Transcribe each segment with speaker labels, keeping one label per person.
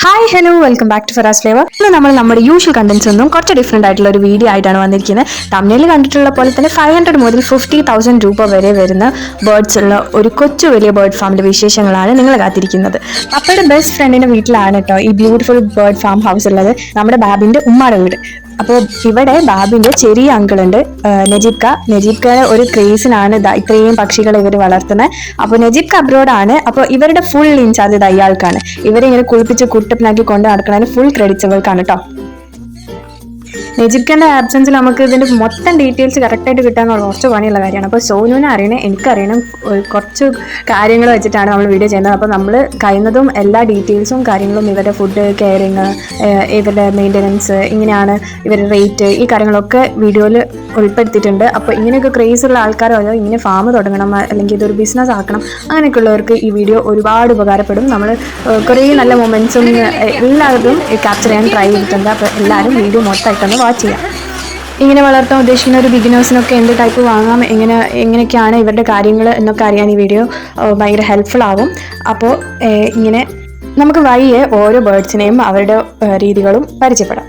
Speaker 1: Hi hello welcome back to Faraz flavour. ഇന്ന് നമ്മൾ നമ്മുടെ യൂഷ്വൽ കണ്ടന്റ്സ് ഒന്നും കുറച്ച് ഡിഫറെൻ്റ് ആയിട്ടുള്ള ഒരു വീഡിയോ ആയിട്ടാണ് വന്നിരിക്കുന്നത്. തമിഴിൽ കണ്ടിട്ടുള്ള പോലെ തന്നെ 500 മുതൽ 50,000 രൂപ വരെ വരുന്ന ബേർഡ്സ് ഉള്ള ഒരു കൊച്ചു വലിയ ബേർഡ് ഫാമിൻ്റെ വിശേഷങ്ങളാണ് നിങ്ങൾ കാത്തിരിക്കുന്നത്. അപ്പയുടെ ബെസ്റ്റ് ഫ്രണ്ടിൻ്റെ വീട്ടിലാണ് കേട്ടോ ഈ ബ്യൂട്ടിഫുൾ ബേർഡ് ഫാം ഹൗസ് ഉള്ളത്, നമ്മുടെ ബാബിൻ്റെ ഉമ്മാടെ വീട്. അപ്പോൾ ഇവിടെ ബാബിൻ്റെ ചെറിയ അങ്കിളുണ്ട്, നജീബ്ക്കയുടെ ഒരു ക്രേസിനാണ് ഇത്രയും പക്ഷികളെ ഇവർ വളർത്തുന്നത്. അപ്പോൾ നജീബ്ക്ക അബ്രോഡാണ്. അപ്പോൾ ഇവരുടെ ഫുൾ ഇൻചാർജ് ഇയാൾക്കാണ്. ഇവരിങ്ങനെ കുളിപ്പിച്ച് കുട്ടപ്പനാക്കി കൊണ്ട് നടക്കുന്നതിന് ഫുൾ ക്രെഡിറ്റ്സ് ഇവർക്കാണ് കേട്ടോ. നജീബ്ഖാന്റെ ആബ്സെൻസിൽ നമുക്ക് ഇതിൻ്റെ മൊത്തം ഡീറ്റെയിൽസ് കറക്റ്റായിട്ട് കിട്ടാനുള്ള കുറച്ച് പണിയുള്ള കാര്യമാണ്. അപ്പോൾ സോനുവിനെ അറിയണം, എനിക്കറിയണം, കുറച്ച് കാര്യങ്ങൾ വെച്ചിട്ടാണ് നമ്മൾ വീഡിയോ ചെയ്യുന്നത്. അപ്പോൾ നമ്മൾ കഴിയുന്നതും എല്ലാ ഡീറ്റെയിൽസും കാര്യങ്ങളും ഇവരുടെ ഫുഡ് കെയറിങ്, ഇവരുടെ മെയിൻ്റനൻസ്, ഇങ്ങനെയാണ് ഇവരുടെ റേറ്റ്, ഈ കാര്യങ്ങളൊക്കെ വീഡിയോയിൽ ഉൾപ്പെടുത്തിയിട്ടുണ്ട്. അപ്പോൾ ഇങ്ങനെയൊക്കെ ക്രേസ് ഉള്ള ആൾക്കാരോ അതോ ഇങ്ങനെ ഫാം തുടങ്ങണം അല്ലെങ്കിൽ ഇതൊരു ബിസിനസ് ആക്കണം അങ്ങനെയൊക്കെ ഉള്ളവർക്ക് ഈ വീഡിയോ ഒരുപാട് ഉപകാരപ്പെടും. നമ്മൾ കുറേ നല്ല മൊമെൻറ്റ്സും എല്ലാവരും ക്യാപ്ചർ ചെയ്യാൻ ട്രൈ ചെയ്തിട്ടുണ്ട്. അപ്പോൾ എല്ലാവരും വീഡിയോ മൊത്തമായിട്ടൊന്ന് വാച്ച് ചെയ്യാം. ഇങ്ങനെ വളർത്താൻ ഉദ്ദേശിക്കുന്ന ഒരു ബിഗിനേഴ്സിനൊക്കെ എന്ത് ടൈപ്പ് വാങ്ങാം, എങ്ങനെയൊക്കെയാണ് ഇവരുടെ കാര്യങ്ങൾ എന്നൊക്കെ അറിയാൻ ഈ വീഡിയോ ഭയങ്കര ഹെൽപ്ഫുൾ ആവും. അപ്പോൾ ഇങ്ങനെ നമുക്ക് വഴിയെ ഓരോ ബേർഡ്സിനെയും അവരുടെ രീതികളും പരിചയപ്പെടാം.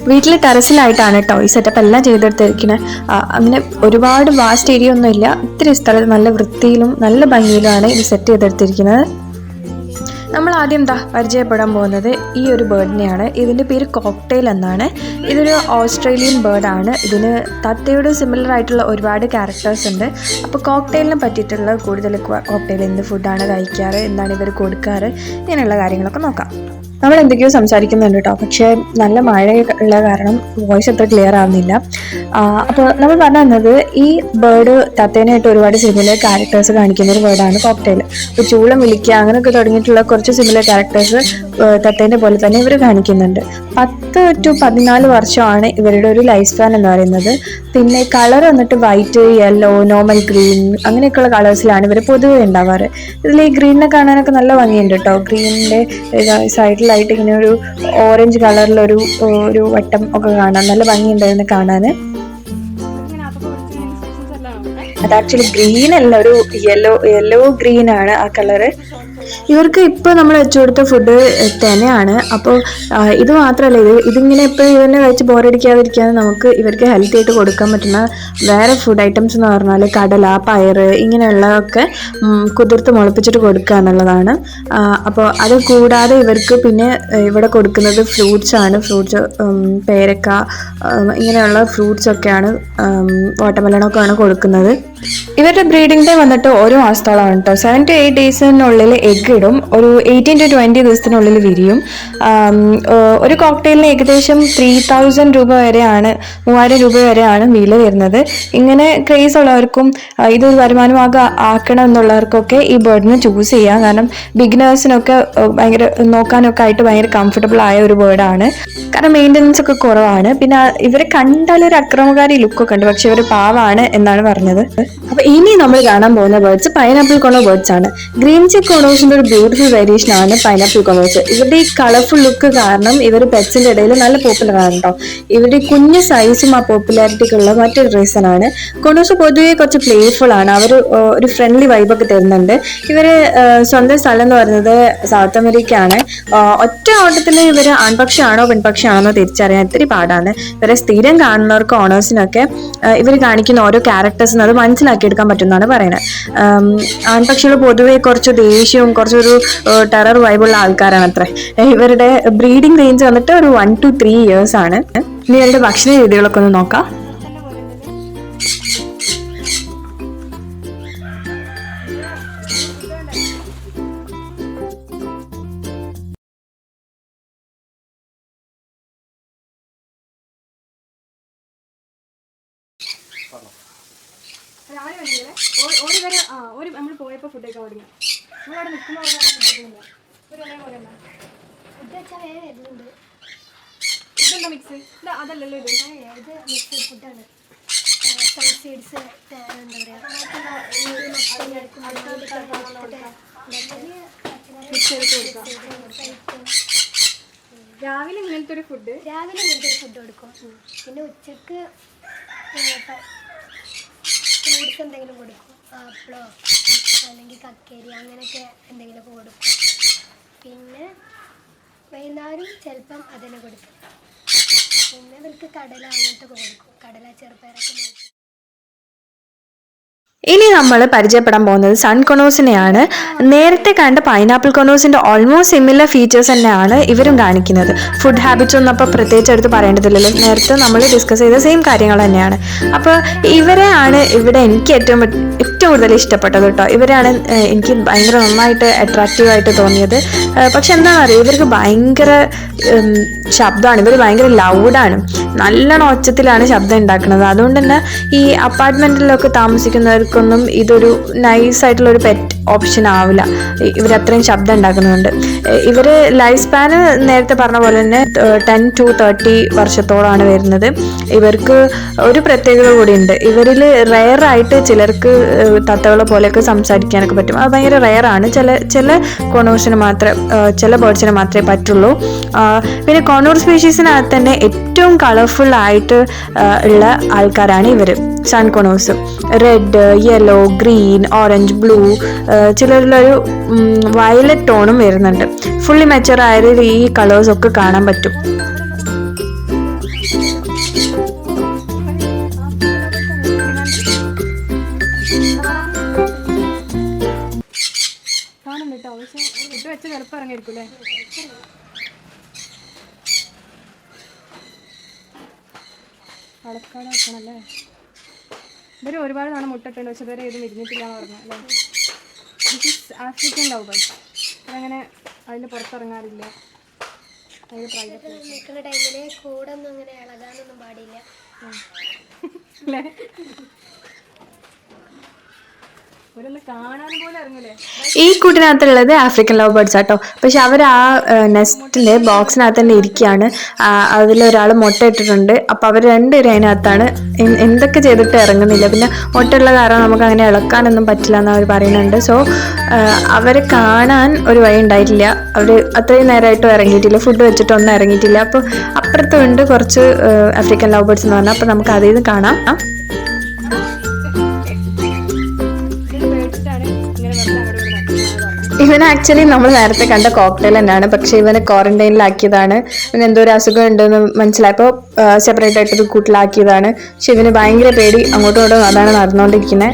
Speaker 1: വീട്ടിൽ ടെറസിലായിട്ടാണ് കേട്ടോ ഈ സെറ്റപ്പ് എല്ലാം ചെയ്തെടുത്തിരിക്കുന്നത്. അങ്ങനെ ഒരുപാട് വാസ്റ്റ് ഏരിയ ഒന്നും ഇല്ല, ഇത്തിരി സ്ഥലത്ത് നല്ല വൃത്തിയിലും നല്ല ഭംഗിയിലുമാണ് ഇത് സെറ്റ് ചെയ്തെടുത്തിരിക്കുന്നത്. നമ്മൾ ആദ്യം പരിചയപ്പെടാൻ പോകുന്നത് ഈ ഒരു ബേർഡിനെയാണ്. ഇതിൻ്റെ പേര് കോക്ടെയിൽ എന്നാണ്. ഇതൊരു ഓസ്ട്രേലിയൻ ബേർഡാണ്. ഇതിന് തത്തയോട് സിമിലർ ആയിട്ടുള്ള ഒരുപാട് ക്യാരക്ടേഴ്സ് ഉണ്ട്. അപ്പോൾ കോക്ടെയിലിനെ പറ്റിയിട്ടുള്ള കൂടുതൽ കോക്ടെയിൽ എന്ത് ഫുഡാണ് കഴിക്കാറ്, എന്താണ് ഇവർ കൊടുക്കാറ്, ഇങ്ങനെയുള്ള കാര്യങ്ങളൊക്കെ നോക്കാം. നമ്മൾ എന്തൊക്കെയോ സംസാരിക്കുന്നുണ്ട് കേട്ടോ, പക്ഷേ നല്ല മഴയുള്ള കാരണം വോയിസ് അത്ര ക്ലിയർ ആവുന്നില്ല. അപ്പോൾ നമ്മൾ പറഞ്ഞു തന്നത് ഈ ബേർഡ് തത്തേനായിട്ട് ഒരുപാട് സിമിലർ ക്യാരക്ടേഴ്സ് കാണിക്കുന്ന ഒരു ബേർഡാണ് കോക്ടെയിൽ. ഇപ്പോൾ ചൂളം വിളിക്കുക അങ്ങനെയൊക്കെ തുടങ്ങിയിട്ടുള്ള കുറച്ച് സിമിലർ ക്യാരക്ടേഴ്സ് തത്തേൻ്റെ പോലെ തന്നെ ഇവർ കാണിക്കുന്നുണ്ട്. 10 to 14 വർഷമാണ് ഇവരുടെ ഒരു ലൈഫ് സ്പാൻ എന്ന് പറയുന്നത്. പിന്നെ കളർ വന്നിട്ട് വൈറ്റ്, യെല്ലോ, നോർമൽ ഗ്രീൻ അങ്ങനെയൊക്കെയുള്ള കളേഴ്സിലാണ് ഇവർ പൊതുവെ ഉണ്ടാവാറ്. ഇതിൽ ഈ ഗ്രീനിനെ കാണാനൊക്കെ നല്ല ഭംഗിയുണ്ട് കേട്ടോ. ഗ്രീനിൻ്റെ സൈഡിലായിട്ട് ഇങ്ങനെ ഒരു ഓറഞ്ച് കളറിലൊരു വട്ടം ഒക്കെ കാണാം, നല്ല ഭംഗിയുണ്ടായിരുന്നു കാണാൻ. അത് ആക്ച്വലി ഗ്രീൻ അല്ല, ഒരു യെല്ലോ ഗ്രീൻ ആണ് ആ കളറ്. ഇവർക്ക് ഇപ്പോൾ നമ്മൾ വെച്ചു കൊടുത്ത ഫുഡ് തന്നെയാണ്. അപ്പോൾ ഇത് മാത്രമല്ല, ഇതിങ്ങനെ ഇപ്പോൾ ഇവനെ കഴിച്ച് ബോറടിക്കാതിരിക്കാൻ നമുക്ക് ഇവർക്ക് ഹെൽത്തി ആയിട്ട് കൊടുക്കാൻ പറ്റുന്ന വേറെ ഫുഡ് ഐറ്റംസ് എന്ന് പറഞ്ഞാൽ കടല, പയർ ഇങ്ങനെയുള്ളതൊക്കെ കുതിർത്ത് മുളപ്പിച്ചിട്ട് കൊടുക്കുക എന്നുള്ളതാണ്. അപ്പോൾ അത് കൂടാതെ ഇവർക്ക് പിന്നെ ഇവിടെ കൊടുക്കുന്നത് ഫ്രൂട്ട്സാണ്. പേരക്ക ഇങ്ങനെയുള്ള ഫ്രൂട്ട്സൊക്കെയാണ്, വാട്ടർമെലണൊക്കെയാണ് കൊടുക്കുന്നത്. ഇവരുടെ ബ്രീഡിംഗ് ടൈം വന്നിട്ട് ഓരോ മാസത്തോളമാണ് കേട്ടോ. 7 to 8 ഡേയ്സിനുള്ളിൽ എഗ് ഇടും, ഒരു 18 to 20 ദിവസത്തിനുള്ളിൽ വിരിയും. ഒരു കോക്ടെയിലിന് ഏകദേശം 3,000 രൂപ വരെയാണ്, 3,000 രൂപ വരെയാണ് വില വരുന്നത്. ഇങ്ങനെ ക്രേസ് ഉള്ളവർക്കും ഇതൊരു വരുമാനമാർഗ്ഗം ആക്കണം എന്നുള്ളവർക്കൊക്കെ ഈ ബേർഡിനെ ചൂസ് ചെയ്യാം. കാരണം ബിഗിനേഴ്സിനൊക്കെ ഭയങ്കര നോക്കാനൊക്കെ ആയിട്ട് ഭയങ്കര കംഫർട്ടബിൾ ആയ ഒരു ബേർഡാണ്. കാരണം മെയിൻ്റനൻസ് ഒക്കെ കുറവാണ്. പിന്നെ ഇവരെ കണ്ടാലൊരു അക്രമകാരി ലുക്കൊക്കെ ഉണ്ട്, പക്ഷെ ഇവർ പാവാണ് എന്നാണ് പറഞ്ഞത്. അപ്പൊ ഇനി നമ്മൾ കാണാൻ പോകുന്ന ബേർഡ്സ് പൈനാപ്പിൾ കൊണോ ബേർഡ്സ് ആണ്. ഗ്രീൻ ചെക്ക് കൊണോസിന്റെ ഒരു ബ്യൂട്ടിഫുൾ വേരിയേഷൻ ആണ് പൈനാപ്പിൾ കൊണോസ്. ഇവരുടെ ഈ കളർഫുൾ ലുക്ക് കാരണം ഇവർ പെറ്റ്സിന്റെ ഇടയിൽ നല്ല പോപ്പുലർ ആണ് കേട്ടോ. ഇവരുടെ കുഞ്ഞു സൈസും ആ പോപ്പുലാരിറ്റിക്കുള്ള മറ്റൊരു റീസൺ ആണ്. കൊണോസ് പൊതുവെ കുറച്ച് പ്ലേഫുൾ ആണ്, അവർ ഒരു ഫ്രണ്ട്ലി വൈബൊക്കെ തരുന്നുണ്ട്. ഇവര് സ്വന്തം സ്ഥലം എന്ന് പറയുന്നത് സൗത്ത് അമേരിക്ക ആണ്. ഒറ്റ ഓട്ടത്തിൽ ഇവർ ആൺപക്ഷിയാണോ പെൺപക്ഷിയാണോ തിരിച്ചറിയാൻ ഇത്തിരി പാടാണ്. ഇവരെ സ്ഥിരം കാണുന്നവർക്ക് ഓണേഴ്സിനൊക്കെ ഇവർ കാണിക്കുന്ന ഓരോ ക്യാരക്ടേഴ്സിന് അത് മനസ്സിലാക്കിയെടുക്കാൻ പറ്റുമെന്നാണ് പറയുന്നത്. ആൺപക്ഷികൾ പൊതുവെ കുറച്ച് ദേഷ്യവും കുറച്ചൊരു ടെറർ വൈബുള്ള ആൾക്കാരാണ് അത്ര. ഇവരുടെ ബ്രീഡിംഗ് റേഞ്ച് വന്നിട്ട് ഒരു 1 to 3 years ആണ്. ഇനി ഇവരുടെ ഭക്ഷണ രീതികളൊക്കെ ഒന്ന് നോക്കാം. രാവിലെ വേണ്ടിയല്ലേ ഒരു വരെ ഒരു നമ്മൾ പോയപ്പോൾ ഫുഡ് കഴിക്കാൻ തുടങ്ങി. നമ്മളവിടെ നിൽക്കുമ്പോൾ ഒരു ഇല പോലെ ഇതെന്താ മിക്സ്? അതല്ലല്ലോ ഇത് മിക്സ് ഫുഡാണ്.
Speaker 2: സീഡ്സ്
Speaker 3: രാവിലെ ഇങ്ങനത്തെ ഒരു ഫുഡ്
Speaker 2: കൊടുക്കും. പിന്നെ ഉച്ചക്ക് ഫ്രൂട്ട്സ് എന്തെങ്കിലും കൊടുക്കും, ആപ്പിളോ അല്ലെങ്കിൽ കക്കേരി അങ്ങനെയൊക്കെ എന്തെങ്കിലുമൊക്കെ കൊടുക്കും. പിന്നെ വൈകുന്നേരം ചിലപ്പം അതിന് കൊടുക്കും. പിന്നെ ഇവർക്ക് കടല അങ്ങനത്തെ ഒക്കെ കൊടുക്കും, കടല ചെറുപയറൊക്കെ നോക്കി.
Speaker 1: ഇനി നമ്മൾ പരിചയപ്പെടാൻ പോകുന്നത് സൺ കൊണോസിനെയാണ്. നേരത്തെ കണ്ട പൈനാപ്പിൾ കൊണോസിന്റെ ഓൾമോസ്റ്റ് സിമിലർ ഫീച്ചേഴ്സ് തന്നെയാണ് ഇവരും കാണിക്കുന്നത്. ഫുഡ് ഹാബിറ്റ്സ് ഒന്നും അപ്പോൾ പ്രത്യേകിച്ച് എടുത്ത് പറയേണ്ടതില്ലല്ലോ, നേരത്തെ നമ്മൾ ഡിസ്കസ് ചെയ്ത സെയിം കാര്യങ്ങൾ തന്നെയാണ്. അപ്പോൾ ഇവരെയാണ് ഇവിടെ എനിക്ക് ഏറ്റവും കൂടുതൽ ഇഷ്ടപ്പെട്ടത് കേട്ടോ. ഇവരാണ് എനിക്ക് ഭയങ്കര നന്നായിട്ട് അട്രാക്റ്റീവായിട്ട് തോന്നിയത്. പക്ഷെ എന്താണെന്ന് അറിയാം, ഇവർക്ക് ഭയങ്കര ശബ്ദമാണ്, ഇവർ ഭയങ്കര ലൗഡാണ്, നല്ലോണം ഒച്ചത്തിലാണ് ശബ്ദം ഉണ്ടാക്കുന്നത്. അതുകൊണ്ട് തന്നെ ഈ അപ്പാർട്ട്മെൻറ്റിലൊക്കെ താമസിക്കുന്നവർക്കൊന്നും ഇതൊരു നൈസായിട്ടുള്ളൊരു പെറ്റ് ഓപ്ഷൻ ആവില്ല, ഇവരത്രയും ശബ്ദം ഉണ്ടാക്കുന്നുണ്ട്. ഇവർ ലൈഫ് സ്പാന് നേരത്തെ പറഞ്ഞ പോലെ തന്നെ 10 to 30 വർഷത്തോളമാണ് വരുന്നത്. ഇവർക്ക് ഒരു പ്രത്യേകത കൂടിയുണ്ട്, ഇവരിൽ റെയറായിട്ട് ചിലർക്ക് തത്തകളെ പോലെയൊക്കെ സംസാരിക്കാനൊക്കെ പറ്റും. അത് ഭയങ്കര റെയറാണ്, ചില കൊണോസിന് മാത്രമേ, ചില ബേർഡ്സിന് മാത്രമേ പറ്റുള്ളൂ. പിന്നെ കൊണൂർ സ്പീഷീസിനകത്ത് തന്നെ ഏറ്റവും കളർഫുൾ ആയിട്ട് ഉള്ള ആൾക്കാരാണ് ഇവർ, sun conures. Red, yellow, green, orange, blue, ചിലരിലൊരു വയലറ്റ് ടോണും വരുന്നുണ്ട്. ഫുള്ളി മെച്ചർ ആയത് ഈ കളേഴ്സ് ഒക്കെ കാണാൻ പറ്റും.
Speaker 3: ചിലപ്പോൾ ഇറങ്ങിയിരിക്കൂല്ലേ? കളക്കാട് വെക്കണല്ലേ. ഇവർ ഒരുപാട് തവണ മുട്ടിട്ടുണ്ട്, പക്ഷെ ഇവരെ ഏതും വിരിഞ്ഞിട്ടില്ല എന്ന് പറഞ്ഞു അല്ലേ. This is African love bird. അതങ്ങനെ അതിൻ്റെ പുറത്തിറങ്ങാറില്ല. അതിൻ്റെ പ്രൈവറ്റ്
Speaker 2: നിൽക്കുന്ന ടൈമിൽ കൂടെ ഒന്നും അങ്ങനെ ഇളകാനൊന്നും പാടില്ല
Speaker 3: അല്ലേ.
Speaker 1: ഈ കൂട്ടിനകത്തുള്ളത് ആഫ്രിക്കൻ ലവ് ബേർഡ്സ് ആട്ടോ. പക്ഷെ അവർ ആ നെസ്റ്റിലെ ബോക്സിനകത്ത് തന്നെ ഇരിക്കുകയാണ്. അതിലൊരാൾ മുട്ട ഇട്ടിട്ടുണ്ട്. അപ്പോൾ അവർ രണ്ടുപേരും അതിനകത്താണ്. എന്തൊക്കെ ചെയ്തിട്ട് ഇറങ്ങുന്നില്ല. പിന്നെ മുട്ടയുള്ള കാരണം നമുക്ക് അങ്ങനെ ഇളക്കാനൊന്നും പറ്റില്ല എന്ന് അവർ പറയുന്നുണ്ട്. സോ അവരെ കാണാൻ ഒരു വഴി ഉണ്ടായിട്ടില്ല. അവർ അത്രയും നേരമായിട്ടും ഇറങ്ങിയിട്ടില്ല, ഫുഡ് വെച്ചിട്ടൊന്നും ഇറങ്ങിയിട്ടില്ല. അപ്പോൾ അപ്പുറത്തുണ്ട് കുറച്ച് ആഫ്രിക്കൻ ലവ് ബേർഡ്സ് എന്ന് പറഞ്ഞാൽ. അപ്പോൾ നമുക്ക് അതിൽ നിന്ന് കാണാം. ഇവൻ ആക്ച്വലി നമ്മൾ നേരത്തെ കണ്ട കോക്ടെയിൽ തന്നെയാണ്, പക്ഷെ ഇവനെ ക്വാറന്റൈനിലാക്കിയതാണ്. ഇവന് എന്തോ ഒരു അസുഖം ഉണ്ടെന്ന് മനസ്സിലായപ്പോൾ സെപ്പറേറ്റ് ആയിട്ട് ഒരു കൂട്ടിലാക്കിയതാണ്. പക്ഷെ ഇവന് ഭയങ്കര പേടി, അങ്ങോട്ടും ഇങ്ങോട്ടും അതാണ് നടന്നുകൊണ്ടിരിക്കുന്നത്.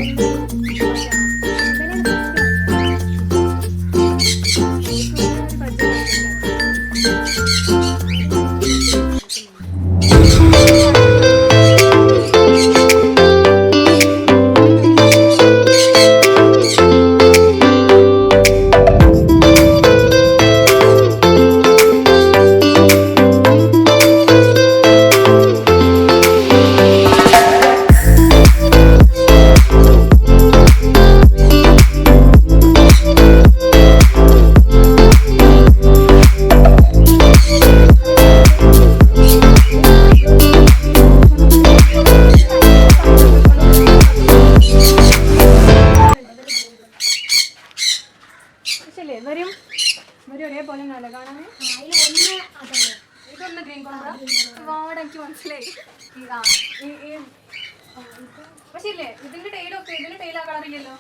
Speaker 3: പക്ഷേ ഇല്ലേ ഇതിന്റെ ടൈലൊക്കെ ഇതിന്റെ ടൈൽ ആ കളറില്ലല്ലോ,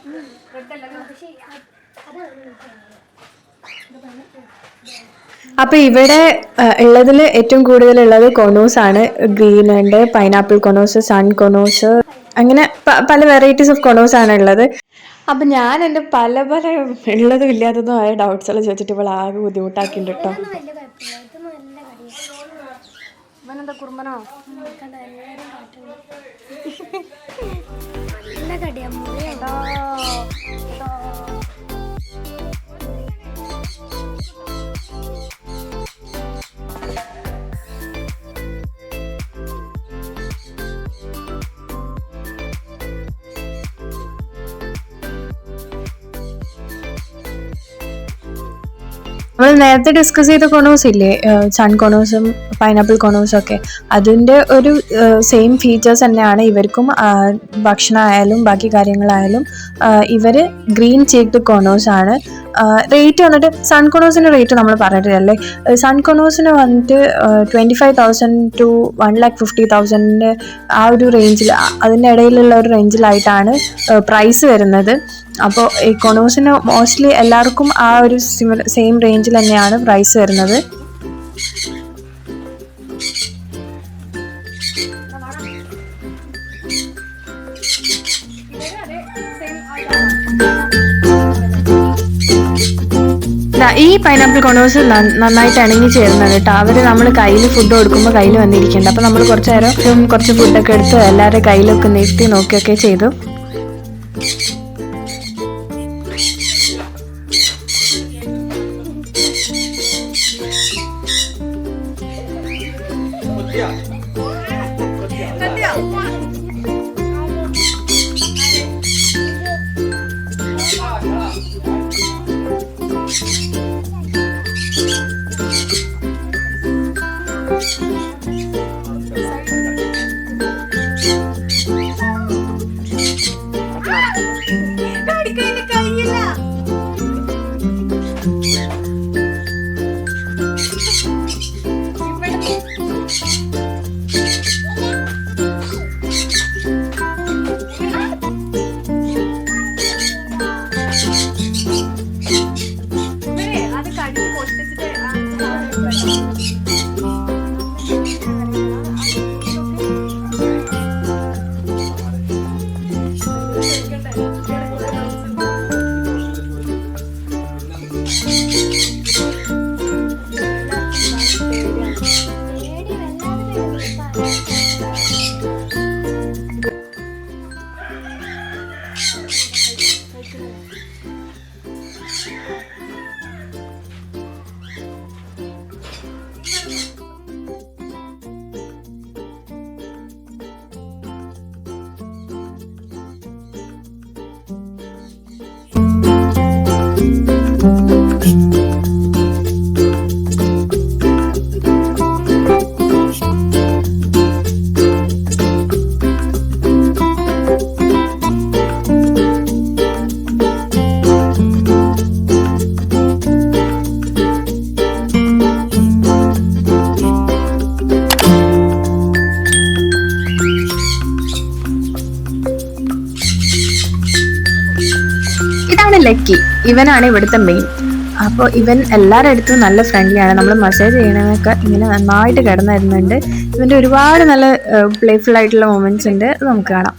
Speaker 3: റെഡ് അല്ല.
Speaker 1: അപ്പൊ ഇവിടെ ഉള്ളതിൽ ഏറ്റവും കൂടുതലുള്ളത് കൊണോസ് ആണ്. ഗ്രീൻ ഉണ്ട്, പൈനാപ്പിൾ കൊണോസ്, സൺ കൊണോസ്, അങ്ങനെ പല വെറൈറ്റീസ് ഓഫ് കൊണോസ് ആണ് ഉള്ളത്. അപ്പൊ ഞാൻ എൻ്റെ പല ഉള്ളതും ഇല്ലാത്തതും ആയ ഡൗട്ട്സ് എല്ലാം ചോദിച്ചിട്ട് ഇപ്പോൾ ആകെ ബുദ്ധിമുട്ടാക്കിയിട്ടുണ്ട് കേട്ടോ.
Speaker 3: ഇവനെന്താ കുറുമ്പനോ?
Speaker 2: നല്ല കടിയാ.
Speaker 1: നമ്മൾ നേരത്തെ ഡിസ്കസ് ചെയ്ത കൊണോസ് ഇല്ലേ, സൺ കൊണോസും പൈനാപ്പിൾ കൊണോസും ഒക്കെ, അതിൻ്റെ ഒരു സെയിം ഫീച്ചേഴ്സ് തന്നെയാണ് ഇവർക്കും. ഭക്ഷണമായാലും ബാക്കി കാര്യങ്ങളായാലും ഇവർ ഗ്രീൻ ചീക്ഡ് കൊണോസ് ആണ്. റേറ്റ് വന്നിട്ട് സൺ കൊണോസിൻ്റെ റേറ്റ് നമ്മൾ പറഞ്ഞിട്ടില്ലല്ലേ. സൺ കൊണോസിന് വന്നിട്ട് 25,000 to 1,50,000 ആ ഒരു റേഞ്ചിൽ, അതിൻ്റെ ഇടയിലുള്ള ഒരു റേഞ്ചിലായിട്ടാണ് പ്രൈസ് വരുന്നത്. അപ്പോൾ ഈ കൊണോസിന് മോസ്റ്റ്ലി എല്ലാവർക്കും ആ ഒരു സെയിം റേഞ്ചിൽ തന്നെയാണ് പ്രൈസ് വരുന്നത്. ഈ പൈനാപ്പിൾ കൊണോസ് നന്നായിട്ട് ഇണങ്ങി ചേരുന്നത് കേട്ടോ. അവർ നമ്മൾ കയ്യിൽ ഫുഡ് കൊടുക്കുമ്പോൾ കയ്യിൽ വന്നിരിക്കുന്നുണ്ട്. അപ്പോൾ നമ്മൾ കുറച്ച് നേരം കുറച്ച് ഫുഡൊക്കെ എടുത്ത് എല്ലാവരുടെ കയ്യിലൊക്കെ നീട്ടി നോക്കിയൊക്കെ ചെയ്തു. ലക്കി, ഇവനാണ് ഇവിടുത്തെ മെയിൻ. അപ്പോൾ ഇവൻ എല്ലാവരുടെ അടുത്തും നല്ല ഫ്രണ്ട്ലിയാണ്. നമ്മൾ മസാജ് ചെയ്യണതൊക്കെ ഇങ്ങനെ നന്നായിട്ട് കിടന്നിരുന്നുണ്ട്. ഇവൻ്റെ ഒരുപാട് നല്ല പ്ലേഫുൾ ആയിട്ടുള്ള മൊമെന്റ്സ് ഉണ്ട്. അത് നമുക്ക് കാണാം.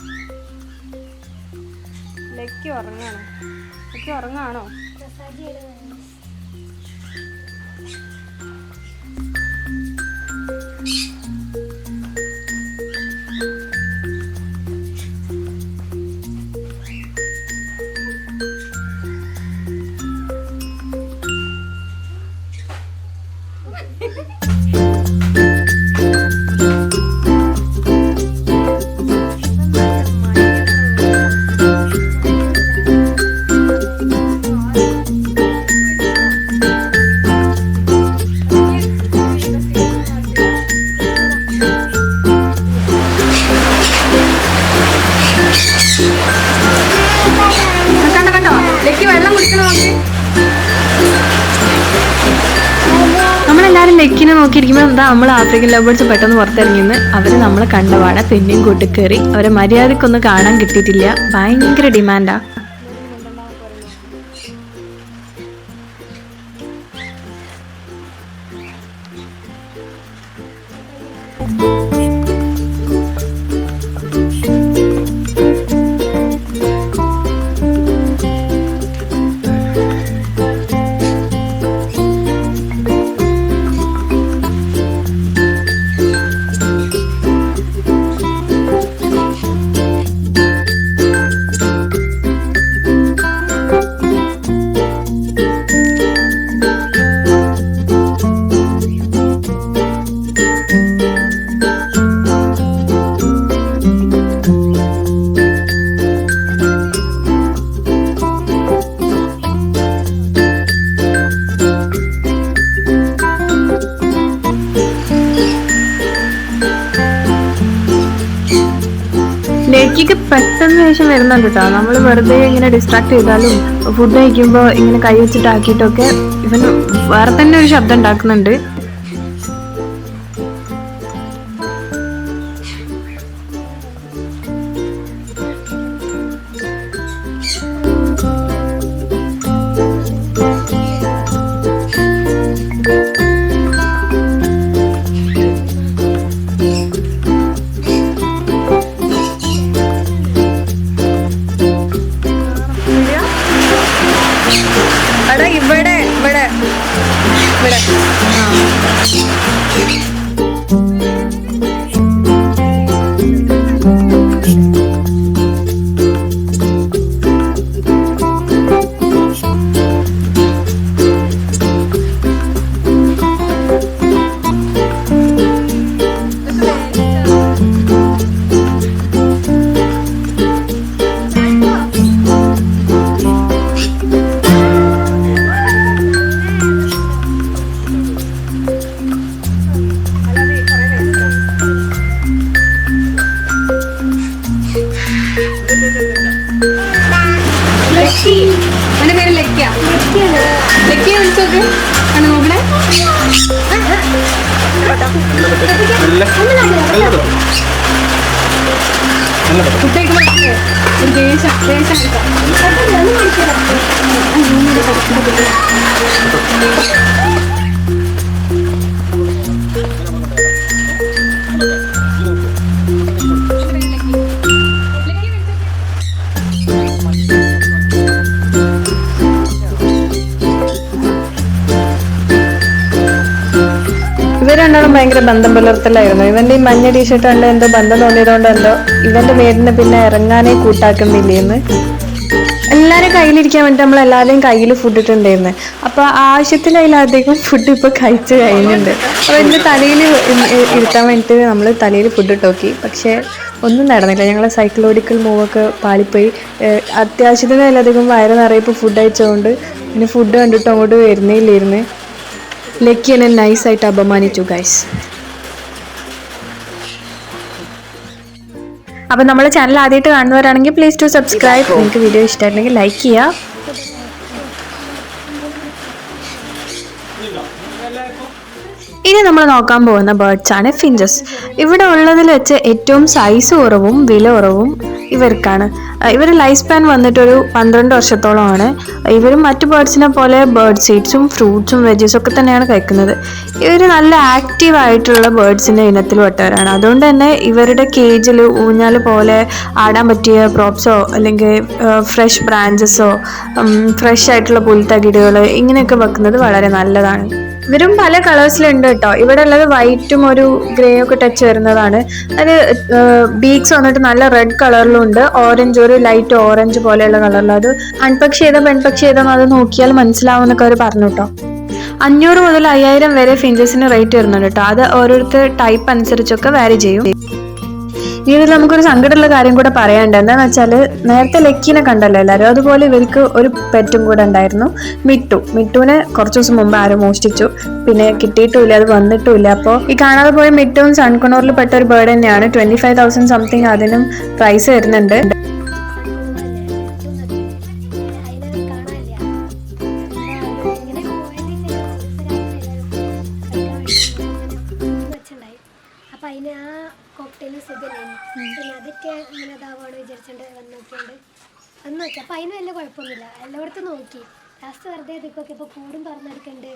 Speaker 3: ലക്കി ഉറങ്ങാണോ?
Speaker 1: നമ്മളെല്ലാവരും ലെക്കിനെ നോക്കിയിരിക്കുമ്പോൾ എന്താ നമ്മൾ ആഫ്രിക്കൻ ലവ് ബേർഡ്സ് പെട്ടെന്ന് പുറത്തിറങ്ങിയെന്ന് അവർ നമ്മളെ കണ്ടപാടെ പിന്നെയും കൂട്ടിക്കേറി. അവരെ മര്യാദക്കൊന്നും കാണാൻ കിട്ടിയിട്ടില്ല. ഭയങ്കര ഡിമാൻഡാ. ലക്കിക്ക് പെട്ടെന്ന് ശേഷം വരുന്നുണ്ട് കേട്ടോ. നമ്മൾ വെറുതെ ഇങ്ങനെ ഡിസ്ട്രാക്ട് ചെയ്താലും ഫുഡ് കഴിക്കുമ്പോൾ ഇങ്ങനെ കൈ വെച്ചിട്ടാക്കിയിട്ടൊക്കെ ഇവൻ വേറെ തന്നെ ഒരു ശബ്ദം ഉണ്ടാക്കുന്നുണ്ട്. എടാ ഇവിടെ ഇവിടെ ഇവിടെ
Speaker 3: അവന്റെ പേര് ലക്കിയ. ലക്കിയെ വിളിച്ചോക്ക് ആണ് നോക്കണേ. കുട്ടിക്ക് ഒരു ദേശം
Speaker 1: ഇവർ രണ്ടാളും ഭയങ്കര ബന്ധം പുലർത്തലായിരുന്നു. ഇവന്റെ ഈ മഞ്ഞ ടീഷർട്ട് കണ്ട് എന്തോ ബന്ധം തോന്നിയതുകൊണ്ടെന്തോ ഇവന്റെ പേരിന് പിന്നെ ഇറങ്ങാനേ കൂട്ടാക്കുന്നില്ലേന്ന്. എല്ലാവരും കയ്യിലിരിക്കാൻ വേണ്ടി നമ്മൾ എല്ലാവരുടെയും കയ്യിൽ ഫുഡ് ഇട്ടുണ്ടായിരുന്നു. അപ്പോൾ ആവശ്യത്തിലധികം ഫുഡ് ഇപ്പോൾ കഴിച്ച് കഴിഞ്ഞിട്ടുണ്ട്. അപ്പോൾ എൻ്റെ തലയിൽ ഇരുത്താൻ വേണ്ടിയിട്ട് നമ്മൾ തലയിൽ ഫുഡ് ഇട്ട് നോക്കി. പക്ഷേ ഒന്നും നടന്നില്ല. ഞങ്ങൾ സൈക്കോളജിക്കൽ മൂവൊക്കെ പാളിപ്പോയി. അത്യാവശ്യത്തിനധികം വയറ് നിറയപ്പോൾ ഫുഡ് അയച്ചുകൊണ്ട് പിന്നെ ഫുഡ് കണ്ടിട്ട് അങ്ങോട്ട് വരുന്നേയില്ലായിരുന്നു. ലക്കി എന്നെ നൈസായിട്ട് അപമാനിച്ചു ഗൈസ്. അപ്പോൾ നമ്മുടെ ചാനൽ ആദ്യമായിട്ട് കാണുന്നവരാണെങ്കിൽ പ്ലീസ് ടു സബ്സ്ക്രൈബ്. നിങ്ങൾക്ക് വീഡിയോ ഇഷ്ടമായിട്ടുണ്ടെങ്കിൽ ലൈക്ക് ചെയ്യുക. ഇനി നമ്മൾ നോക്കാൻ പോകുന്ന ബേർഡ്സ് ആണ് ഫിഞ്ചസ്. ഇവിടെ ഉള്ളതിൽ വെച്ച് ഏറ്റവും സൈസ് കുറവും വില കുറവും ഇവർക്കാണ്. ഇവർ ലൈഫ് സ്പാൻ വന്നിട്ടൊരു 12 വർഷത്തോളമാണ്. ഇവരും മറ്റു ബേർഡ്സിനെ പോലെ ബേർഡ് സീഡ്സും ഫ്രൂട്ട്സും വെജീസും ഒക്കെ തന്നെയാണ് കഴിക്കുന്നത്. ഇവർ നല്ല ആക്റ്റീവ് ആയിട്ടുള്ള ബേർഡ്സിൻ്റെ ഇനത്തിൽ പെട്ടവരാണ്. അതുകൊണ്ട് തന്നെ ഇവരുടെ കേജിൽ ഊഞ്ഞാൽ പോലെ ആടാൻ പറ്റിയ പ്രോപ്സോ അല്ലെങ്കിൽ ഫ്രഷ് ബ്രാഞ്ചസോ ഫ്രഷ് ആയിട്ടുള്ള പുൽത്തകിടുകൾ ഇങ്ങനെയൊക്കെ വെക്കുന്നത് വളരെ നല്ലതാണ്. ഇവരും പല കളേഴ്സിലുണ്ട് കേട്ടോ. ഇവിടെ ഉള്ളത് വൈറ്റും ഒരു ഗ്രേ ഒക്കെ ടച്ച് വരുന്നതാണ്. അത് ബീക്സ് വന്നിട്ട് നല്ല റെഡ് കളറിലും ഉണ്ട്, ഓറഞ്ച് ഒരു ലൈറ്റ് ഓറഞ്ച് പോലെയുള്ള കളറിലും. അത് ആൺപക്ഷി ഏതാ പെൺപക്ഷി ഏതാ അത് നോക്കിയാൽ മനസ്സിലാവുമെന്നൊക്കെ അവർ പറഞ്ഞു കേട്ടോ. 500 മുതൽ 5000 വരെ ഫിഞ്ചസിന് റേറ്റ് വരുന്നുണ്ട് കേട്ടോ. അത് ഓരോരുത്തർ ടൈപ്പ് അനുസരിച്ചൊക്കെ വാരി ചെയ്യും. ഇതിൽ നമുക്കൊരു സങ്കടമുള്ള കാര്യം കൂടെ പറയാനുണ്ട്. എന്താണെന്ന് വെച്ചാൽ നേരത്തെ ലക്കീനെ കണ്ടല്ലോ എല്ലാവരും, അതുപോലെ ഇവർക്ക് ഒരു പെറ്റും കൂടെ ഉണ്ടായിരുന്നു, മിട്ടുവിനെ കുറച്ച് ദിവസം മുമ്പ് ആരും മോഷ്ടിച്ചു. പിന്നെ കിട്ടിയിട്ടുമില്ല, അത് വന്നിട്ടുമില്ല. അപ്പോൾ ഈ കാണാതെ പോയ മിട്ടും സൺകുണോറിൽ പെട്ട ഒരു ബേർഡ് തന്നെയാണ്. 25,000 സംതിങ് അതിനും പ്രൈസ് വരുന്നുണ്ട്.
Speaker 2: അപ്പം അതിന് ആ കോക്ടെയിലും സുഖമില്ലായിരുന്നു. പിന്നെ അതൊക്കെ ഇങ്ങനെ ഇതാവാണ് വിചാരിച്ചുകൊണ്ട് വന്ന് നോക്കി. അപ്പം അതിന് വലിയ കുഴപ്പമൊന്നുമില്ല. എല്ലായിടത്തും നോക്കി. ലാസ്റ്റ് വെറുതെ ഇതൊക്കെ ഇപ്പോൾ കൂടും പറഞ്ഞെടുക്കണ്ട്.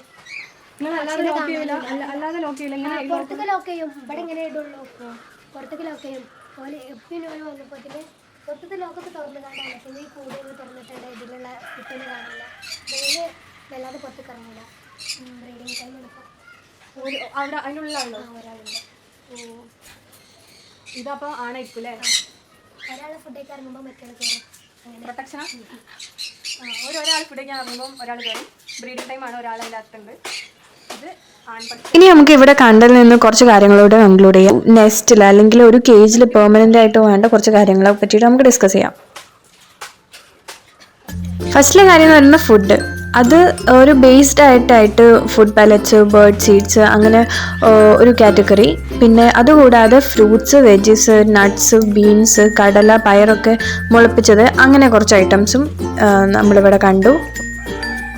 Speaker 2: പുറത്തൊക്കെ ലോക്ക് ചെയ്യും. ഇവിടെ ഇങ്ങനെ ഇടുള്ളൂ. പുറത്തൊക്കെ ലോക്ക് ചെയ്യും. പോലെ എപ്പിന് വന്നപ്പോൾ ഇതിൻ്റെ പുറത്തത്തെ ലോക്കൊക്കെ തുറന്ന് കാണാനില്ല. പിന്നെ ഈ കൂടുതൽ തുറന്നിട്ടുണ്ട്. ഇതിലുള്ള കുട്ടിനെ കാണില്ല. ഇതിന് വല്ലാതെ പുറത്തേക്ക് ഇറങ്ങില്ല. ബ്രീഡിങ് ടൈം എടുക്കും.
Speaker 3: അതിനുള്ളിലാണല്ലോ
Speaker 2: ഒരാളുണ്ട്.
Speaker 3: ഇതപ്പോൾ ആണായിരിക്കും അല്ലേ?
Speaker 2: ഒരാൾ ഫുഡേക്ക് ഇറങ്ങുമ്പോൾ മറ്റൊരാൾ കയറും. അങ്ങനെ
Speaker 3: പ്രൊട്ടക്ഷനാ? ഒരാൾ ഫുഡേക്ക് ഇറങ്ങുമ്പോൾ ഒരാൾ കയറും. ബ്രീഡിംഗ് ടൈമാണ് ഒരാൾ അതിൻ്റെ അകത്തുണ്ട്. ഇത് ആൺപക്ഷി.
Speaker 1: ഇനി നമുക്ക് ഇവിടെ കണ്ടതിൽ നിന്ന് കുറച്ച് കാര്യങ്ങളോട് കൺക്ലൂഡ് ചെയ്യാം. നെസ്റ്റിൽ അല്ലെങ്കിൽ ഒരു കേജിൽ പെർമനൻ്റ് ആയിട്ട് വേണ്ട കുറച്ച് കാര്യങ്ങളെ പറ്റിയിട്ട് നമുക്ക് ഡിസ്കസ് ചെയ്യാം. ഫസ്റ്റിലെ കാര്യം എന്ന് പറയുന്നത് ഫുഡ്. അത് ഒരു ബേസ്ഡ് ആയിട്ടായിട്ട് ഫുഡ് പല്ലറ്റ്സ്, ബേർഡ് സീഡ്സ്, അങ്ങനെ ഒരു കാറ്റഗറി. പിന്നെ അതുകൂടാതെ ഫ്രൂട്ട്സ്, വെജീസ്, നട്ട്സ്, ബീൻസ്, കടല, പയറൊക്കെ മുളപ്പിച്ചത്, അങ്ങനെ കുറച്ച് ഐറ്റംസും നമ്മളിവിടെ കണ്ടു.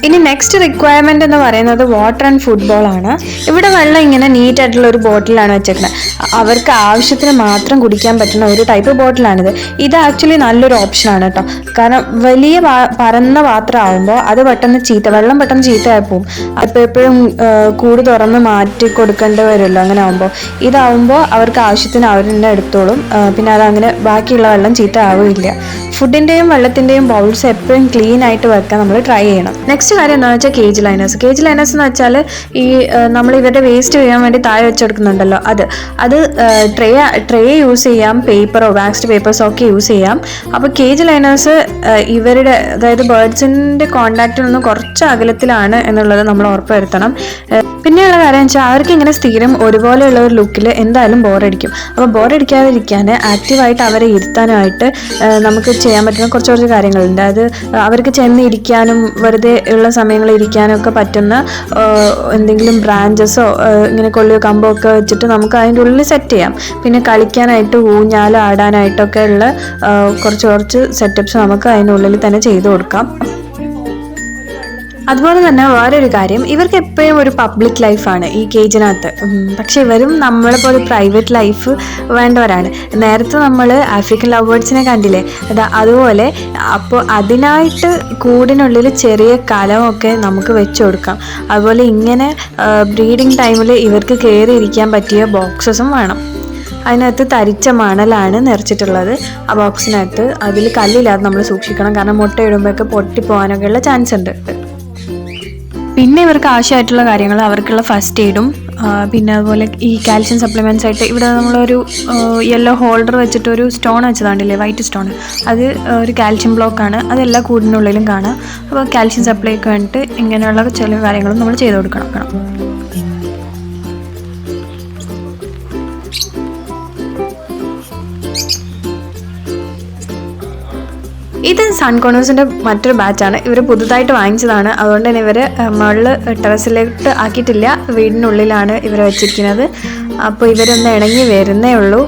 Speaker 1: ഇനി നെക്സ്റ്റ് റിക്വയർമെന്റ് എന്ന് പറയുന്നത് വാട്ടർ ആൻഡ് ഫുട്ബോൾ ആണ്. ഇവിടെ വെള്ളം ഇങ്ങനെ നീറ്റ് ആയിട്ടുള്ള ഒരു ബോട്ടിലാണ് വെച്ചേക്കുന്നത്. അവർക്ക് ആവശ്യത്തിന് മാത്രം കുടിക്കാൻ പറ്റുന്ന ഒരു ടൈപ്പ് ബോട്ടിലാണിത്. ഇത് ആക്ച്വലി നല്ലൊരു ഓപ്ഷനാണ് കേട്ടോ. കാരണം വലിയ പരന്ന പാത്രമാകുമ്പോൾ അത് പെട്ടെന്ന് വെള്ളം പെട്ടെന്ന് ചീത്തയായി പോകും. അപ്പോൾ എപ്പോഴും കൂട് തുറന്ന് മാറ്റി കൊടുക്കേണ്ടി വരുമല്ലോ അങ്ങനെ ആകുമ്പോൾ. ഇതാവുമ്പോൾ അവർക്ക് ആവശ്യത്തിന് അവർ തന്നെ എടുത്തോളും. പിന്നെ അതങ്ങനെ ബാക്കിയുള്ള വെള്ളം ചീത്ത ആവില്ല. ഫുഡിൻ്റെയും വെള്ളത്തിൻ്റെയും ബൗൾസ് എപ്പോഴും ക്ലീൻ ആയിട്ട് വെക്കാൻ നമ്മൾ ട്രൈ ചെയ്യണം. നെക്സ്റ്റ് കാര്യം എന്താണെന്ന് വെച്ചാൽ കേജ് ലൈനേഴ്സ്. കേജ് ലൈനേഴ്സ് എന്ന് വെച്ചാൽ ഈ നമ്മൾ ഇവരുടെ വേസ്റ്റ് ചെയ്യാൻ വേണ്ടി താഴെ വെച്ചെടുക്കുന്നുണ്ടല്ലോ, അത് ട്രേ യൂസ് ചെയ്യാം, പേപ്പറോ വാക്സ്ഡ് പേപ്പേഴ്സോ ഒക്കെ യൂസ് ചെയ്യാം. അപ്പോൾ കേജ് ലൈനേഴ്സ് ഇവരുടെ, അതായത് ബേർഡ്സിൻ്റെ കോണ്ടാക്റ്റിൽ നിന്ന് കുറച്ച് അകലത്തിലാണ് എന്നുള്ളത് നമ്മൾ ഉറപ്പുവരുത്തണം. പിന്നെയുള്ള കാര്യം വെച്ചാൽ അവർക്ക് ഇങ്ങനെ സ്ഥിരം ഒരുപോലെയുള്ള ഒരു ലുക്കിൽ എന്തായാലും ബോറടിക്കും. അപ്പോൾ ബോറടിക്കാതിരിക്കാൻ ആക്റ്റീവായിട്ട് അവരെ ഇരുത്താനായിട്ട് നമുക്ക് ചെയ്യാൻ പറ്റുന്ന കുറച്ച് കാര്യങ്ങളുണ്ട്. അത് അവർക്ക് ചെന്ന് ഇരിക്കാനും വെറുതെ ഉള്ള സമയങ്ങളിൽ ഇരിക്കാനും ഒക്കെ പറ്റുന്ന എന്തെങ്കിലും ബ്രാഞ്ചസോ ഇങ്ങനെ കൊള്ളിയോ കമ്പോ ഒക്കെ വെച്ചിട്ട് നമുക്ക് അതിൻ്റെ ഉള്ളിൽ സെറ്റ് ചെയ്യാം. പിന്നെ കളിക്കാനായിട്ട് ഊഞ്ഞാൽ ആടാനായിട്ടൊക്കെ ഉള്ള കുറച്ച് സെറ്റപ്സ് നമുക്ക് അതിൻ്റെ ഉള്ളിൽ തന്നെ ചെയ്തു കൊടുക്കാം. അതുപോലെ തന്നെ വേറൊരു കാര്യം, ഇവർക്ക് എപ്പോഴും ഒരു പബ്ലിക് ലൈഫാണ് ഈ കേജിനകത്ത്. പക്ഷെ ഇവരും നമ്മളെപ്പോലെ പ്രൈവറ്റ് ലൈഫ് വേണ്ടവരാണ്. നേരത്തെ നമ്മൾ ആഫ്രിക്കൻ ലവ് ബേർഡ്സിനെ കണ്ടില്ലേ, അതുപോലെ അപ്പോൾ അതിനായിട്ട് കൂടിനുള്ളിൽ ചെറിയ കലമൊക്കെ നമുക്ക് വെച്ച് കൊടുക്കാം. അതുപോലെ ഇങ്ങനെ ബ്രീഡിങ് ടൈമിൽ ഇവർക്ക് കയറി ഇരിക്കാൻ പറ്റിയ ബോക്സസും വേണം. അതിനകത്ത് തരിച്ച മണലാണ് നിറച്ചിട്ടുള്ളത്. ആ ബോക്സിനകത്ത് അതിൽ കല്ലില്ലാതെ നമ്മൾ സൂക്ഷിക്കണം, കാരണം മുട്ടയിടുമ്പോഴൊക്കെ പൊട്ടിപ്പോകാനൊക്കെ ഉള്ള ചാൻസ് ഉണ്ട്. പിന്നെ ഇവർക്ക് ആവശ്യമായിട്ടുള്ള കാര്യങ്ങൾ, അവർക്കുള്ള ഫസ്റ്റ് എയ്ഡും പിന്നെ അതുപോലെ ഈ കാൽഷ്യം സപ്ലിമെൻറ്റ്സ് ആയിട്ട് ഇവിടെ നമ്മളൊരു യെല്ലോ ഹോൾഡർ വെച്ചിട്ട് ഒരു സ്റ്റോൺ വെച്ചതാണ്ടില്ലേ, വൈറ്റ് സ്റ്റോൺ, അത് ഒരു കാൽഷ്യം ബ്ലോക്കാണ്. അതെല്ലാ കൂടിനുള്ളിലും കാണാം. അപ്പോൾ കാൽഷ്യം സപ്ലൈക്ക് വേണ്ടിയിട്ട് ഇങ്ങനെയുള്ള ചില കാര്യങ്ങളും നമ്മൾ ചെയ്ത് കൊടുക്കണം. ഇത് സൺകോണേഴ്സിൻ്റെ മറ്റൊരു ബാച്ചാണ്. ഇവർ പുതുതായിട്ട് വാങ്ങിച്ചതാണ്. അതുകൊണ്ട് തന്നെ ഇവർ മുകളിൽ ടെറസിലോട്ട് ആക്കിയിട്ടില്ല, വീടിനുള്ളിലാണ് ഇവർ വെച്ചിരിക്കുന്നത്. അപ്പോൾ ഇവരൊന്ന് ഇണങ്ങി വരുന്നേ ഉള്ളൂ.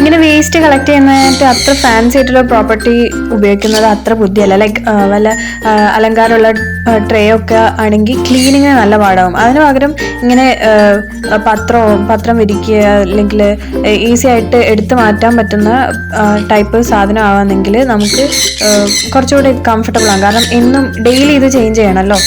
Speaker 1: ഇങ്ങനെ വേസ്റ്റ് കളക്ട് ചെയ്യുന്നതായിട്ട് അത്ര ഫാൻസി ആയിട്ടുള്ള പ്രോപ്പർട്ടി ഉപയോഗിക്കുന്നത് അത്ര ബുദ്ധിയല്ല. ലൈക്ക് വല്ല അലങ്കാരമുള്ള ട്രേ ഒക്കെ ആണെങ്കിൽ ക്ലീനിങ്ങിന് നല്ല പാടാവും. അതിന് പകരം ഇങ്ങനെ പത്രം വിരിക്കുക, അല്ലെങ്കിൽ ഈസി ആയിട്ട് എടുത്തു മാറ്റാൻ പറ്റുന്ന ടൈപ്പ് സാധനം ആവാന്നെങ്കിൽ നമുക്ക് കുറച്ചുകൂടി കംഫർട്ടബിൾ ആണ്. കാരണം എന്നും ഡെയിലി ഇത് ചേഞ്ച് ചെയ്യണമല്ലോ.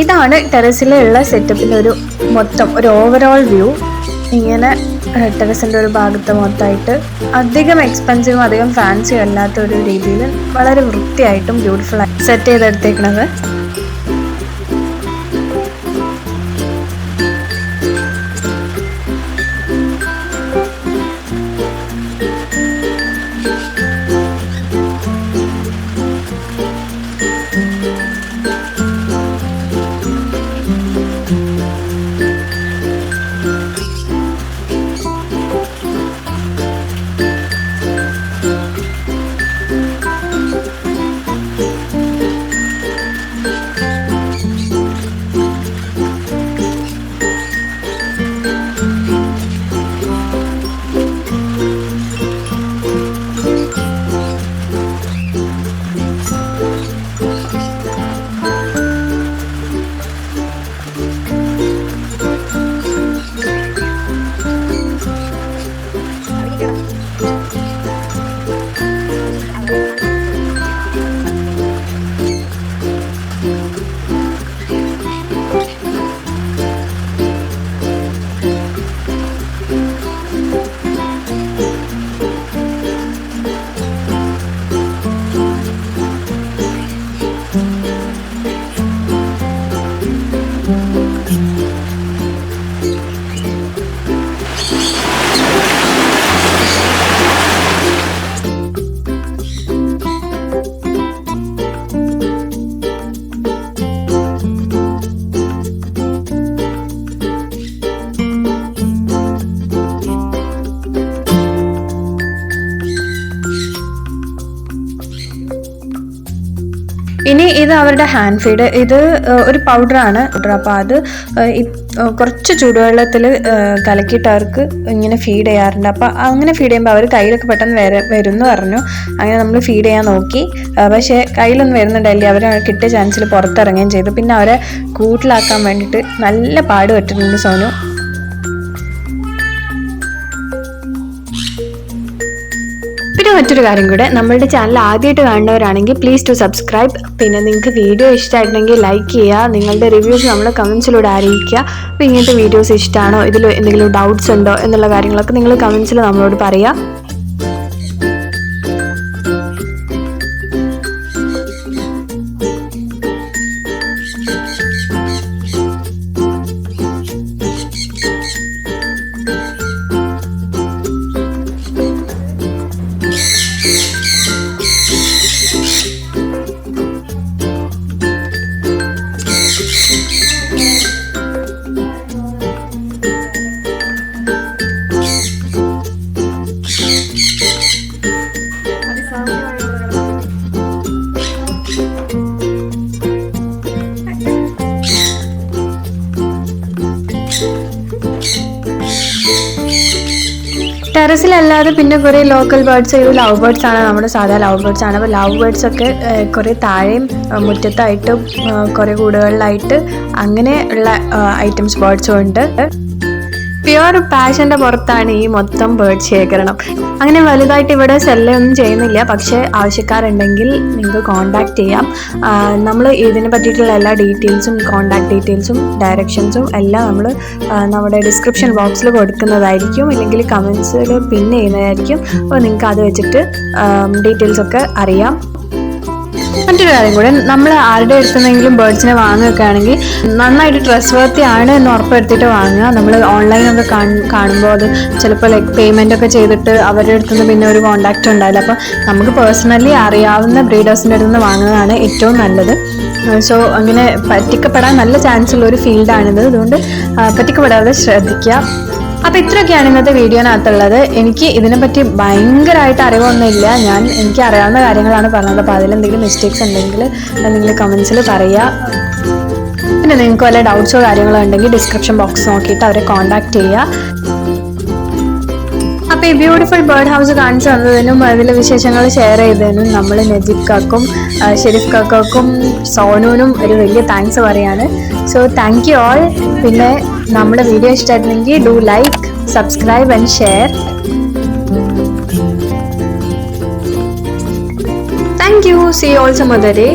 Speaker 1: ഇതാണ് ടെറസിലുള്ള സെറ്റപ്പിൻ്റെ ഒരു ഓവറോൾ വ്യൂ. ഇങ്ങനെ ടെറസിൻ്റെ ഒരു ഭാഗത്ത് മൊത്തമായിട്ട് അധികം എക്സ്പെൻസീവും അധികം ഫാൻസിയും അല്ലാത്ത ഒരു രീതിയിൽ വളരെ വൃത്തിയായിട്ടും ബ്യൂട്ടിഫുള്ളായി സെറ്റ് ചെയ്തെടുത്തേക്കണത്. ഇനി ഇത് അവരുടെ ഹാൻഡ് ഫീഡ്. ഇത് ഒരു പൗഡറാണ്. അപ്പോൾ അത് കുറച്ച് ചൂടുവെള്ളത്തിൽ കലക്കിയിട്ട് അവർക്ക് ഇങ്ങനെ ഫീഡ് ചെയ്യാറുണ്ട്. അപ്പോൾ അങ്ങനെ ഫീഡ് ചെയ്യുമ്പോൾ അവർ കയ്യിലൊക്കെ പെട്ടെന്ന് വരും എന്ന് പറഞ്ഞു. അങ്ങനെ നമ്മൾ ഫീഡ് ചെയ്യാൻ നോക്കി, പക്ഷേ കയ്യിലൊന്നും വരുന്നുണ്ടായില്ല. അവർ കിട്ടിയ ചാൻസിൽ പുറത്തിറങ്ങുകയും ചെയ്തു. പിന്നെ അവരെ കൂട്ടിലാക്കാൻ വേണ്ടിയിട്ട് നല്ല പാട് പറ്റുന്നുണ്ട് സോനു. പിന്നെ മറ്റൊരു കാര്യം കൂടെ, നമ്മളുടെ ചാനൽ ആദ്യമായിട്ട് കാണുന്നവരാണെങ്കിൽ പ്ലീസ് ടു സബ്സ്ക്രൈബ്. പിന്നെ നിങ്ങൾക്ക് വീഡിയോ ഇഷ്ടമായിട്ടുണ്ടെങ്കിൽ ലൈക്ക് ചെയ്യുക, നിങ്ങളുടെ റിവ്യൂസ് നമ്മൾ കമൻസിലൂടെ അറിയിക്കുക. അപ്പോൾ ഇങ്ങനത്തെ വീഡിയോസ് ഇഷ്ടമാണോ, ഇതിൽ എന്തെങ്കിലും ഡൗട്ട്സ് ഉണ്ടോ എന്നുള്ള കാര്യങ്ങളൊക്കെ നിങ്ങൾ കമൻസിൽ നമ്മളോട് പറയുക. ടെറസിലല്ലാതെ പിന്നെ കുറേ ലോക്കൽ ബേർഡ്സ്, ഇത് ലവ് ബേർഡ്സ് ആണ്, നമ്മുടെ സാധാ ലവ് ബേർഡ്സ് ആണ്. അപ്പോൾ ലവ് ബേർഡ്സ് ഒക്കെ കുറേ താഴെയും മുറ്റത്തായിട്ടും കുറേ കൂടുകളിലായിട്ട് അങ്ങനെ ഉള്ള ഐറ്റംസ് ബേർഡ്സും ഉണ്ട്. പ്യുവർ പാഷൻ്റെ പുറത്താണ് ഈ മൊത്തം ബേർഡ് ശേഖരണം. അങ്ങനെ വലുതായിട്ട് ഇവിടെ സെല്ലൊന്നും ചെയ്യുന്നില്ല, പക്ഷേ ആവശ്യക്കാരുണ്ടെങ്കിൽ നിങ്ങൾക്ക് കോൺടാക്ട് ചെയ്യാം. നമ്മൾ ഇതിനെ പറ്റിയിട്ടുള്ള എല്ലാ ഡീറ്റെയിൽസും, കോൺടാക്ട് ഡീറ്റെയിൽസും ഡയറക്ഷൻസും എല്ലാം നമ്മൾ നമ്മുടെ ഡിസ്ക്രിപ്ഷൻ ബോക്സിൽ കൊടുക്കുന്നതായിരിക്കും, ഇല്ലെങ്കിൽ കമൻസിൽ പിൻ ചെയ്യുന്നതായിരിക്കും. അപ്പോൾ നിങ്ങൾക്ക് അത് വെച്ചിട്ട് ഡീറ്റെയിൽസൊക്കെ അറിയാം. മറ്റൊരു കാര്യം കൂടെ, നമ്മൾ ആരുടെ അടുത്തുനിന്നെങ്കിലും ബേർഡ്സിനെ വാങ്ങുകയാണെങ്കിൽ നന്നായിട്ട് ട്രസ്റ്റ് വർത്തി ആണ് എന്ന് ഉറപ്പുവരുത്തിയിട്ട് വാങ്ങുക. നമ്മൾ ഓൺലൈനൊക്കെ കാണുമ്പോൾ അത് ചിലപ്പോൾ ലൈക്ക് പേയ്മെൻ്റ് ഒക്കെ ചെയ്തിട്ട് അവരുടെ അടുത്തുനിന്ന് പിന്നെ ഒരു കോൺടാക്റ്റ് ഉണ്ടാവില്ല. അപ്പോൾ നമുക്ക് പേഴ്സണലി അറിയാവുന്ന ബ്രീഡേഴ്സിൻ്റെ അടുത്ത് നിന്ന് വാങ്ങുന്നതാണ് ഏറ്റവും നല്ലത്. സോ അങ്ങനെ പറ്റിക്കപ്പെടാൻ നല്ല ചാൻസ് ഉള്ള ഒരു ഫീൽഡാണിത്. അതുകൊണ്ട് പറ്റിക്കപ്പെടാതെ ശ്രദ്ധിക്കുക. അപ്പോൾ ഇത്രയൊക്കെയാണ് ഇന്നത്തെ വീഡിയോനകത്തുള്ളത്. എനിക്ക് ഇതിനെപ്പറ്റി ഭയങ്കരമായിട്ട് അറിവൊന്നുമില്ല, എനിക്ക് അറിയാവുന്ന കാര്യങ്ങളാണ് പറഞ്ഞത്. അപ്പോൾ അതിലെന്തെങ്കിലും മിസ്റ്റേക്സ് ഉണ്ടെങ്കിൽ നിങ്ങൾ കമൻസിൽ പറയുക. പിന്നെ നിങ്ങൾക്ക് വല്ല ഡൗട്ട്സോ കാര്യങ്ങളോ ഉണ്ടെങ്കിൽ ഡിസ്ക്രിപ്ഷൻ ബോക്സ് നോക്കിയിട്ട് അവരെ കോൺടാക്ട് ചെയ്യുക. അപ്പോൾ ഈ ബ്യൂട്ടിഫുൾ ബേർഡ് ഹൗസ് കാണിച്ചു തന്നതിനും അതിലെ വിശേഷങ്ങൾ ഷെയർ ചെയ്തതിനും നമ്മൾ നജീബ് കാക്കും ഷെരീഫ് കാക്കും സോനുവിനും ഒരു വലിയ താങ്ക്സ് പറയാണ്. So thank you all. പിന്നെ നമ്മുടെ വീഡിയോ ഇഷ്ടമായിരുന്നെങ്കിൽ do like, subscribe and share. Thank you. See you all some other day.